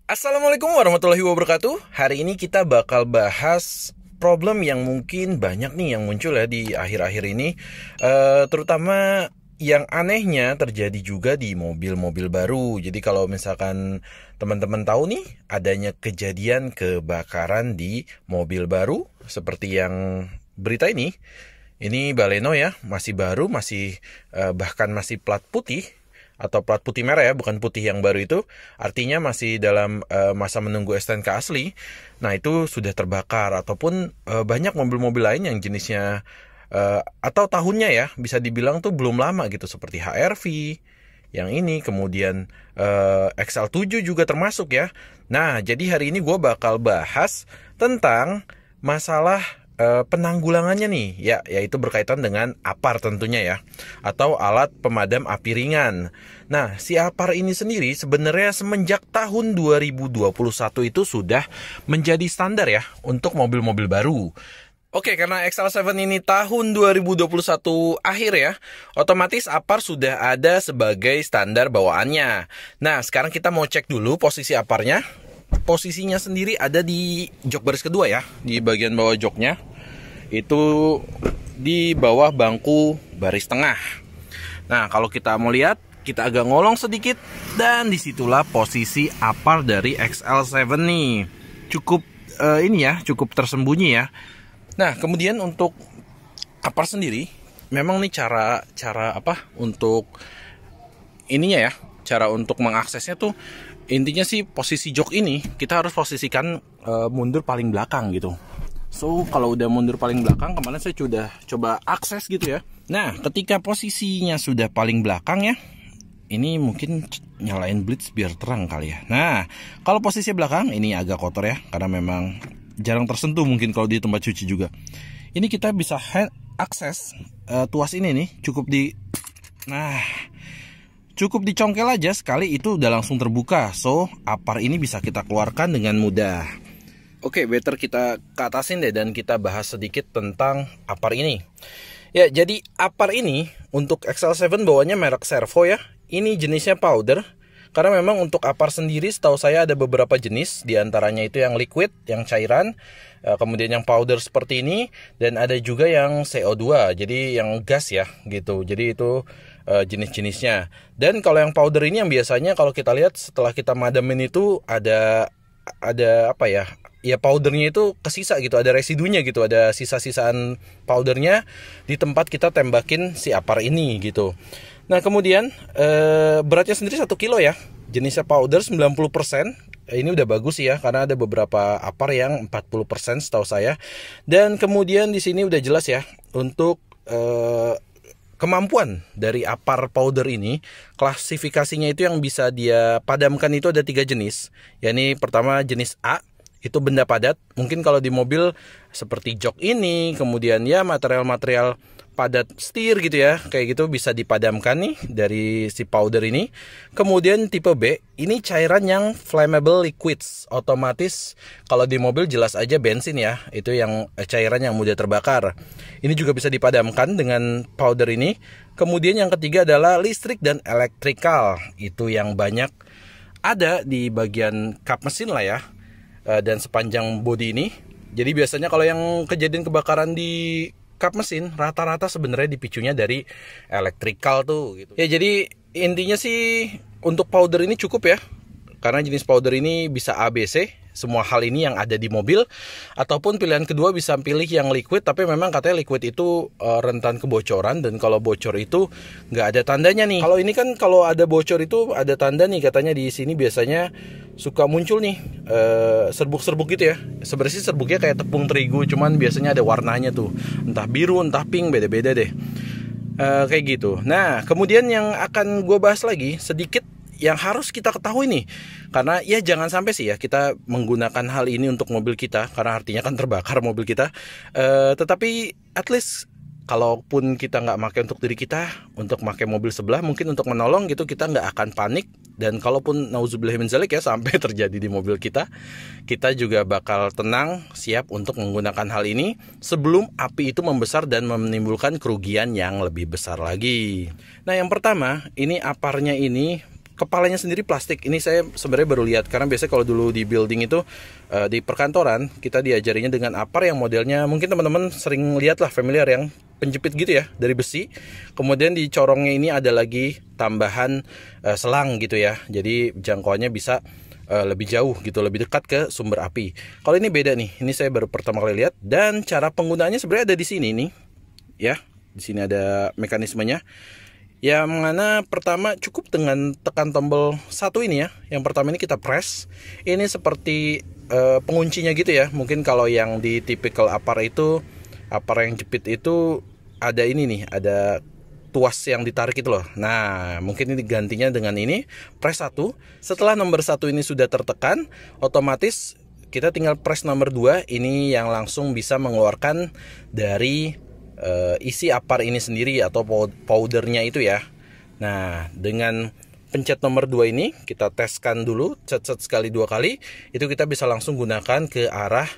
Assalamualaikum warahmatullahi wabarakatuh. Hari ini kita bakal bahas problem yang mungkin banyak nih yang muncul ya di akhir-akhir ini. Terutama yang anehnya terjadi juga di mobil-mobil baru. Jadi kalau misalkan teman-teman tahu nih adanya kejadian kebakaran di mobil baru seperti yang berita ini Baleno ya, masih baru, bahkan masih plat putih atau plat putih merah ya, bukan putih yang baru itu, artinya masih dalam masa menunggu STNK asli. Nah itu sudah terbakar, ataupun banyak mobil-mobil lain yang jenisnya atau tahunnya ya bisa dibilang tuh belum lama gitu, seperti HR-V yang ini, kemudian XL7 juga termasuk ya. Nah jadi hari ini gue bakal bahas tentang masalah penanggulangannya nih ya, yaitu berkaitan dengan APAR tentunya ya, atau alat pemadam api ringan. Nah si APAR ini sendiri sebenarnya semenjak tahun 2021 itu sudah menjadi standar ya untuk mobil-mobil baru. Oke, karena XL7 ini tahun 2021 akhir ya, otomatis APAR sudah ada sebagai standar bawaannya. Nah sekarang kita mau cek dulu posisi APAR-nya. Posisinya sendiri ada di jok baris kedua ya, di bagian bawah joknya itu di bawah bangku baris tengah. Nah kalau kita mau lihat, kita agak ngolong sedikit dan disitulah posisi APAR dari XL7 nih. Cukup cukup tersembunyi ya. Nah kemudian untuk APAR sendiri memang nih cara untuk ininya ya, cara untuk mengaksesnya tuh intinya sih posisi jok ini kita harus posisikan mundur paling belakang gitu. So kalau udah mundur paling belakang, kemarin saya sudah coba akses gitu ya. Nah ketika posisinya sudah paling belakang ya, ini mungkin nyalain blitz biar terang kali ya. Nah kalau posisi belakang ini agak kotor ya, karena memang jarang tersentuh mungkin kalau di tempat cuci juga. Ini kita bisa akses tuas ini nih, cukup dicongkel aja sekali itu udah langsung terbuka. So APAR ini bisa kita keluarkan dengan mudah. Oke, better kita ke atasin deh dan kita bahas sedikit tentang APAR ini. Ya, jadi APAR ini untuk XL7 bawahnya merek Servo ya. Ini jenisnya powder. Karena memang untuk APAR sendiri setahu saya ada beberapa jenis, diantaranya itu yang liquid, yang cairan, kemudian yang powder seperti ini, dan ada juga yang CO2, jadi yang gas ya gitu. Jadi itu jenis-jenisnya. Dan kalau yang powder ini yang biasanya kalau kita lihat setelah kita madamin itu ada apa ya? Ya powdernya itu kesisa gitu, ada residunya gitu, ada sisa-sisaan powdernya di tempat kita tembakin si APAR ini gitu. Nah kemudian beratnya sendiri 1 kilo ya, jenisnya powder 90%. Ini udah bagus ya, karena ada beberapa APAR yang 40% setahu saya. Dan kemudian di sini udah jelas ya untuk kemampuan dari APAR powder ini. Klasifikasinya itu yang bisa dia padamkan itu ada 3 jenis. Yakni pertama jenis A, itu benda padat. Mungkin kalau di mobil seperti jok ini, kemudian ya material-material padat setir gitu ya, kayak gitu bisa dipadamkan nih dari si powder ini. Kemudian tipe B, ini cairan yang flammable liquids. Otomatis kalau di mobil jelas aja bensin ya, itu yang cairan yang mudah terbakar. Ini juga bisa dipadamkan dengan powder ini. Kemudian yang ketiga adalah listrik dan elektrikal. Itu yang banyak ada di bagian kap mesin lah ya, dan sepanjang bodi ini. Jadi biasanya kalau yang kejadian kebakaran di kap mesin rata-rata sebenarnya dipicunya dari elektrikal tuh gitu. Ya jadi intinya sih untuk powder ini cukup ya, karena jenis powder ini bisa ABC, semua hal ini yang ada di mobil. Ataupun pilihan kedua bisa pilih yang liquid, tapi memang katanya liquid itu rentan kebocoran, dan kalau bocor itu nggak ada tandanya nih. Kalau ini kan kalau ada bocor itu ada tanda nih, katanya di sini biasanya suka muncul nih serbuk-serbuk gitu ya. Sebenarnya sih serbuknya kayak tepung terigu, cuman biasanya ada warnanya tuh, entah biru entah pink, beda-beda deh. Kayak gitu. Nah kemudian yang akan gue bahas lagi sedikit yang harus kita ketahui nih, karena ya jangan sampai sih ya kita menggunakan hal ini untuk mobil kita, karena artinya kan terbakar mobil kita. Tetapi at least kalaupun kita nggak pakai untuk diri kita, untuk pakai mobil sebelah, mungkin untuk menolong gitu, kita nggak akan panik. Dan kalaupun nauzubillah min dzalik ya sampai terjadi di mobil kita, kita juga bakal tenang, siap untuk menggunakan hal ini sebelum api itu membesar dan menimbulkan kerugian yang lebih besar lagi. Nah yang pertama, ini APAR-nya ini kepalanya sendiri plastik. Ini saya sebenarnya baru lihat, karena biasanya kalau dulu di building itu di perkantoran kita diajarinya dengan apar yang modelnya mungkin teman-teman sering lihat lah, familiar, yang penjepit gitu ya, dari besi. Kemudian di corongnya ini ada lagi tambahan selang gitu ya. Jadi jangkauannya bisa lebih jauh gitu, lebih dekat ke sumber api. Kalau ini beda nih. Ini saya baru pertama kali lihat, dan cara penggunaannya sebenarnya ada di sini nih. Ya, di sini ada mekanismenya. Yang mana pertama cukup dengan tekan tombol satu ini ya. Yang pertama ini kita press. Ini seperti penguncinya gitu ya. Mungkin kalau yang di typical apar itu, apar yang jepit itu ada ini nih, ada tuas yang ditarik itu loh. Nah, mungkin ini gantinya dengan ini, press 1. Setelah nomor 1 ini sudah tertekan, otomatis kita tinggal press nomor 2. Ini yang langsung bisa mengeluarkan dari isi apar ini sendiri atau powdernya itu ya. Nah, dengan pencet nomor 2 ini kita teskan dulu, set sekali 2 kali, itu kita bisa langsung gunakan ke arah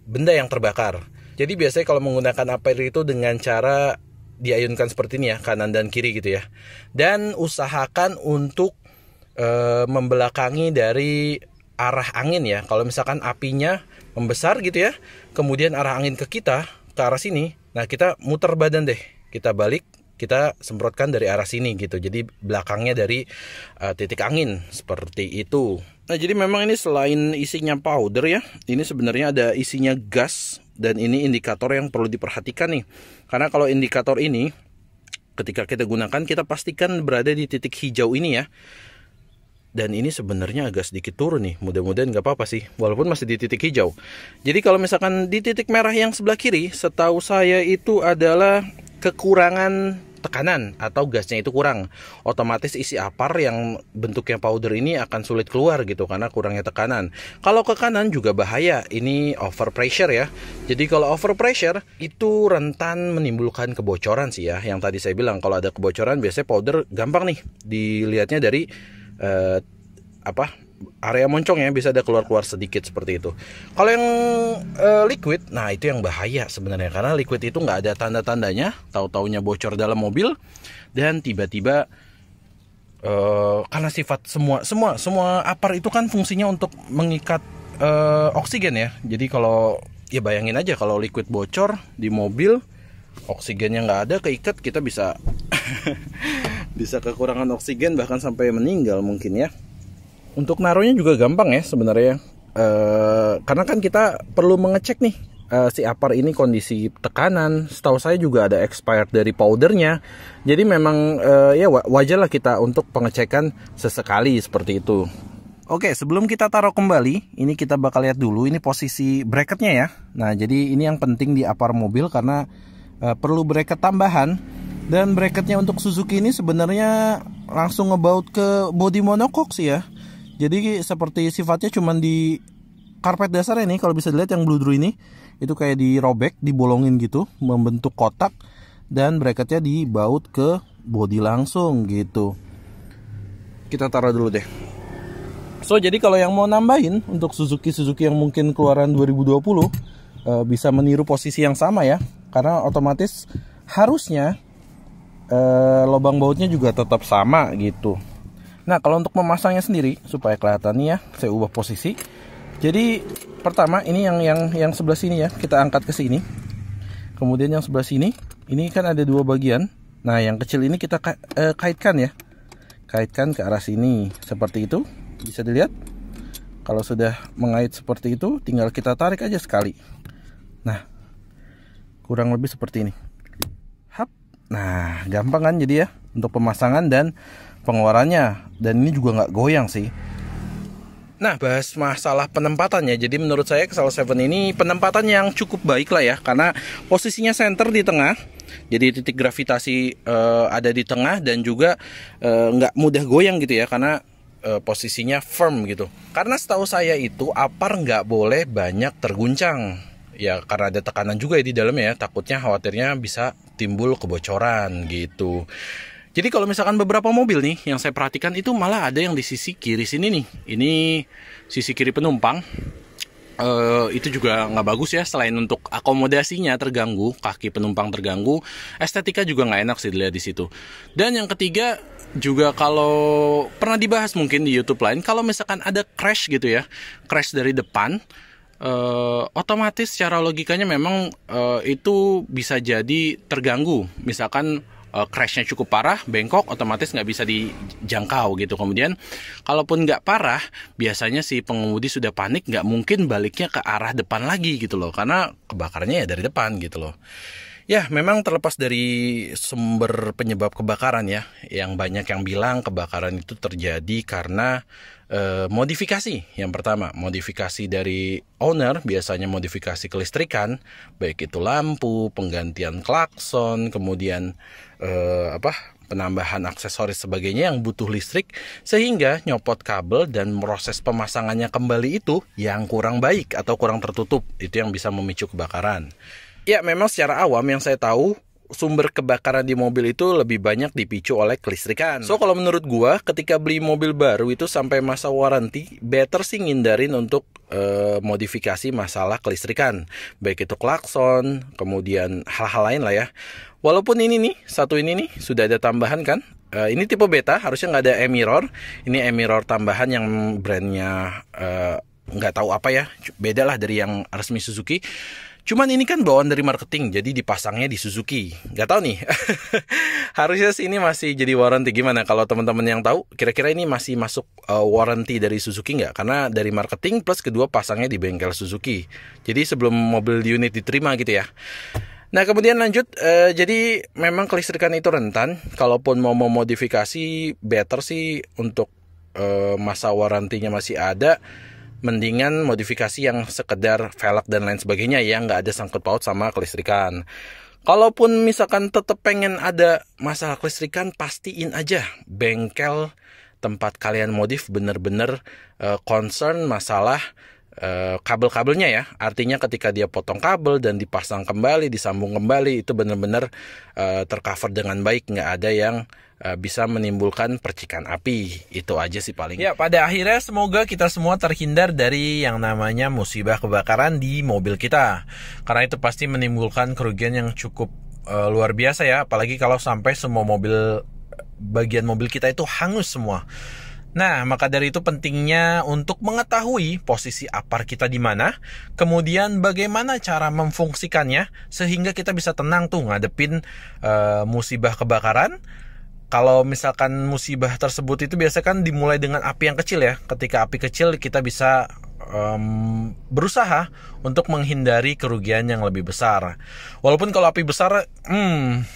benda yang terbakar. Jadi biasanya kalau menggunakan apar itu dengan cara diayunkan seperti ini ya, kanan dan kiri gitu ya. Dan usahakan untuk membelakangi dari arah angin ya. Kalau misalkan apinya membesar gitu ya, kemudian arah angin ke kita, ke arah sini, nah kita muter badan deh, kita balik, kita semprotkan dari arah sini gitu. Jadi belakangnya dari titik angin, seperti itu. Nah, jadi memang ini selain isinya powder ya, ini sebenarnya ada isinya gas. Dan ini indikator yang perlu diperhatikan nih. Karena kalau indikator ini ketika kita gunakan, kita pastikan berada di titik hijau ini ya. Dan ini sebenarnya agak sedikit turun nih. Mudah-mudahan nggak apa-apa sih, walaupun masih di titik hijau. Jadi kalau misalkan di titik merah yang sebelah kiri, setahu saya itu adalah kekurangan tekanan atau gasnya itu kurang. Otomatis isi apar yang bentuknya powder ini akan sulit keluar gitu, karena kurangnya tekanan. Kalau ke kanan juga bahaya, ini overpressure ya. Jadi kalau overpressure itu rentan menimbulkan kebocoran sih ya. Yang tadi saya bilang, kalau ada kebocoran biasanya powder gampang nih dilihatnya dari area moncong ya, bisa ada keluar sedikit seperti itu. Kalau yang liquid, nah itu yang bahaya sebenarnya, karena liquid itu nggak ada tanda-tandanya, tahu-taunya bocor dalam mobil, dan tiba-tiba karena sifat semua apar itu kan fungsinya untuk mengikat oksigen ya. Jadi kalau ya bayangin aja kalau liquid bocor di mobil, oksigennya nggak ada, keikat, kita bisa bisa kekurangan oksigen, bahkan sampai meninggal mungkin ya. Untuk naruhnya juga gampang ya sebenarnya, karena kan kita perlu mengecek nih si apar ini kondisi tekanan. Setahu saya juga ada expired dari powdernya. Jadi memang ya wajar lah kita untuk pengecekan sesekali seperti itu. Oke, sebelum kita taruh kembali, ini kita bakal lihat dulu ini posisi bracketnya ya. Nah, jadi ini yang penting di apar mobil, karena perlu bracket tambahan. Dan bracketnya untuk Suzuki ini sebenarnya langsung ngebaut ke body monocoque sih ya. Jadi seperti sifatnya cuman di karpet dasar ini, kalau bisa dilihat yang bludru ini, itu kayak dirobek, dibolongin gitu, membentuk kotak, dan bracketnya dibaut ke body langsung gitu. Kita taruh dulu deh. So, jadi kalau yang mau nambahin untuk Suzuki yang mungkin keluaran 2020, bisa meniru posisi yang sama ya, karena otomatis harusnya lubang bautnya juga tetap sama gitu. Nah, kalau untuk memasangnya sendiri supaya kelihatan nih ya, saya ubah posisi. Jadi pertama ini yang sebelah sini ya, kita angkat ke sini. Kemudian yang sebelah sini, ini kan ada dua bagian. Nah, yang kecil ini kita kaitkan ya. Kaitkan ke arah sini seperti itu. Bisa dilihat. Kalau sudah mengait seperti itu, tinggal kita tarik aja sekali. Nah, kurang lebih seperti ini. Nah, gampang kan jadi ya untuk pemasangan dan pengeluarannya. Dan ini juga nggak goyang sih. Nah, bahas masalah penempatannya. Jadi menurut saya Excel 7 ini penempatan yang cukup baik lah ya, karena posisinya center di tengah. Jadi titik gravitasi ada di tengah, dan juga nggak mudah goyang gitu ya, karena posisinya firm gitu. Karena setahu saya itu apar nggak boleh banyak terguncang. Ya, karena ada tekanan juga ya di dalamnya ya, takutnya khawatirnya bisa timbul kebocoran gitu. Jadi kalau misalkan beberapa mobil nih yang saya perhatikan itu malah ada yang di sisi kiri sini nih. Ini sisi kiri penumpang. Itu juga nggak bagus ya. Selain untuk akomodasinya terganggu, kaki penumpang terganggu, estetika juga nggak enak sih dilihat di situ. Dan yang ketiga juga, kalau pernah dibahas mungkin di YouTube lain, kalau misalkan ada crash gitu ya, crash dari depan, otomatis secara logikanya memang itu bisa jadi terganggu. Misalkan crashnya cukup parah, bengkok, otomatis nggak bisa dijangkau gitu. Kemudian kalaupun nggak parah, biasanya si pengemudi sudah panik, nggak mungkin baliknya ke arah depan lagi gitu loh, karena kebakarannya ya dari depan gitu loh. Ya, memang terlepas dari sumber penyebab kebakaran ya, yang banyak yang bilang kebakaran itu terjadi karena modifikasi. Yang pertama, modifikasi dari owner, biasanya modifikasi kelistrikan, baik itu lampu, penggantian klakson, kemudian penambahan aksesoris sebagainya yang butuh listrik, sehingga nyopot kabel dan proses pemasangannya kembali itu yang kurang baik atau kurang tertutup, itu yang bisa memicu kebakaran. Ya, memang secara awam yang saya tahu, sumber kebakaran di mobil itu lebih banyak dipicu oleh kelistrikan. So, kalau menurut gua, ketika beli mobil baru itu sampai masa warranty, better sih ngindarin untuk modifikasi masalah kelistrikan. Baik itu klakson, kemudian hal-hal lain lah ya. Walaupun ini nih, satu ini nih, sudah ada tambahan kan. Ini tipe beta, harusnya nggak ada e-mirror. Ini e-mirror tambahan yang brandnya nggak tahu apa ya. Beda lah dari yang resmi Suzuki. Cuman ini kan bawaan dari marketing, jadi dipasangnya di Suzuki. Gak tahu nih, harusnya sih ini masih jadi warranty. Gimana kalau teman-teman yang tahu, kira-kira ini masih masuk warranty dari Suzuki nggak? Karena dari marketing plus kedua pasangnya di bengkel Suzuki. Jadi sebelum mobil di unit diterima gitu ya. Nah, kemudian lanjut, jadi memang kelistrikan itu rentan. Kalaupun mau memodifikasi, better sih untuk masa warrantinya masih ada, mendingan modifikasi yang sekedar velg dan lain sebagainya yang nggak ada sangkut paut sama kelistrikan. Kalaupun misalkan tetap pengen ada masalah kelistrikan, pastiin aja bengkel tempat kalian modif bener-bener concern masalah kabel-kabelnya ya. Artinya ketika dia potong kabel dan dipasang kembali, disambung kembali, itu bener-bener tercover dengan baik, nggak ada yang bisa menimbulkan percikan api. Itu aja sih paling. Ya, pada akhirnya semoga kita semua terhindar dari yang namanya musibah kebakaran di mobil kita, karena itu pasti menimbulkan kerugian yang cukup luar biasa ya. Apalagi kalau sampai semua bagian mobil kita itu hangus semua. Nah, maka dari itu pentingnya untuk mengetahui posisi apar kita di mana, kemudian bagaimana cara memfungsikannya sehingga kita bisa tenang tuh ngadepin musibah kebakaran. Kalau misalkan musibah tersebut itu biasa kan dimulai dengan api yang kecil ya. Ketika api kecil, kita bisa berusaha untuk menghindari kerugian yang lebih besar. Walaupun kalau api besar,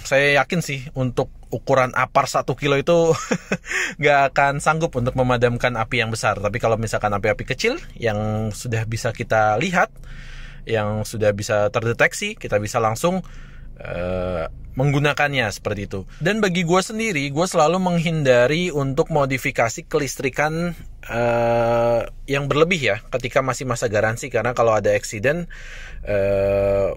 saya yakin sih untuk ukuran apar 1 kilo itu gak akan sanggup untuk memadamkan api yang besar. Tapi kalau misalkan api-api kecil yang sudah bisa kita lihat, yang sudah bisa terdeteksi, kita bisa langsung menggunakannya seperti itu. Dan bagi gue sendiri, gue selalu menghindari untuk modifikasi kelistrikan yang berlebih ya ketika masih masa garansi, karena kalau ada accident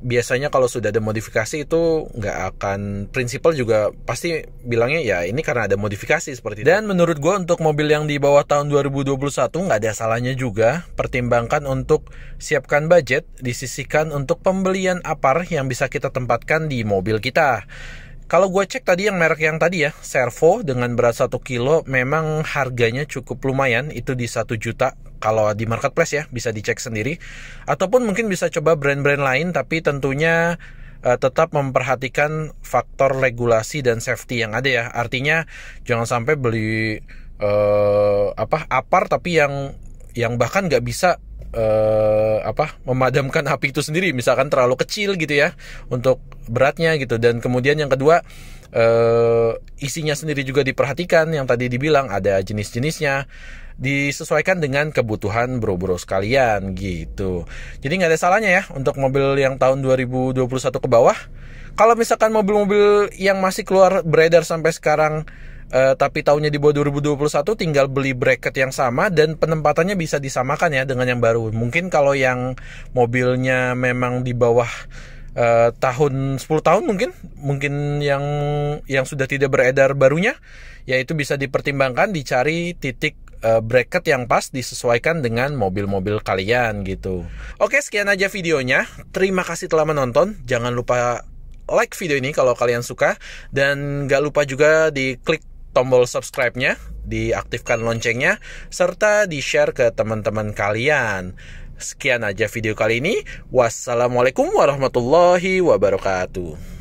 biasanya kalau sudah ada modifikasi itu nggak akan, prinsipal juga pasti bilangnya ya ini karena ada modifikasi seperti itu. Dan menurut gue untuk mobil yang di bawah tahun 2021 nggak ada salahnya juga pertimbangkan untuk siapkan budget, disisihkan untuk pembelian apar yang bisa kita tempatkan di mobil kita. Kalau gue cek tadi yang merek yang tadi ya, Servo dengan berat 1 kilo, memang harganya cukup lumayan, itu di 1 juta. Kalau di marketplace ya, bisa dicek sendiri. Ataupun mungkin bisa coba brand-brand lain, tapi tentunya tetap memperhatikan faktor regulasi dan safety yang ada ya. Artinya jangan sampai beli apar tapi yang bahkan nggak bisa memadamkan api itu sendiri, misalkan terlalu kecil gitu ya untuk beratnya gitu. Dan kemudian yang kedua, isinya sendiri juga diperhatikan, yang tadi dibilang ada jenis-jenisnya, disesuaikan dengan kebutuhan bro-bro sekalian gitu. Jadi nggak ada salahnya ya untuk mobil yang tahun 2021 ke bawah. Kalau misalkan mobil-mobil yang masih keluar beredar sampai sekarang tapi tahunnya di bawah 2021, tinggal beli bracket yang sama dan penempatannya bisa disamakan ya dengan yang baru. Mungkin kalau yang mobilnya memang di bawah tahun 10 tahun mungkin yang sudah tidak beredar barunya, yaitu bisa dipertimbangkan dicari titik bracket yang pas disesuaikan dengan mobil-mobil kalian gitu. Oke, sekian aja videonya. Terima kasih telah menonton. Jangan lupa like video ini kalau kalian suka, dan gak lupa juga di klik tombol subscribe-nya, diaktifkan loncengnya, serta di-share ke teman-teman kalian. Sekian aja video kali ini. Wassalamualaikum warahmatullahi wabarakatuh.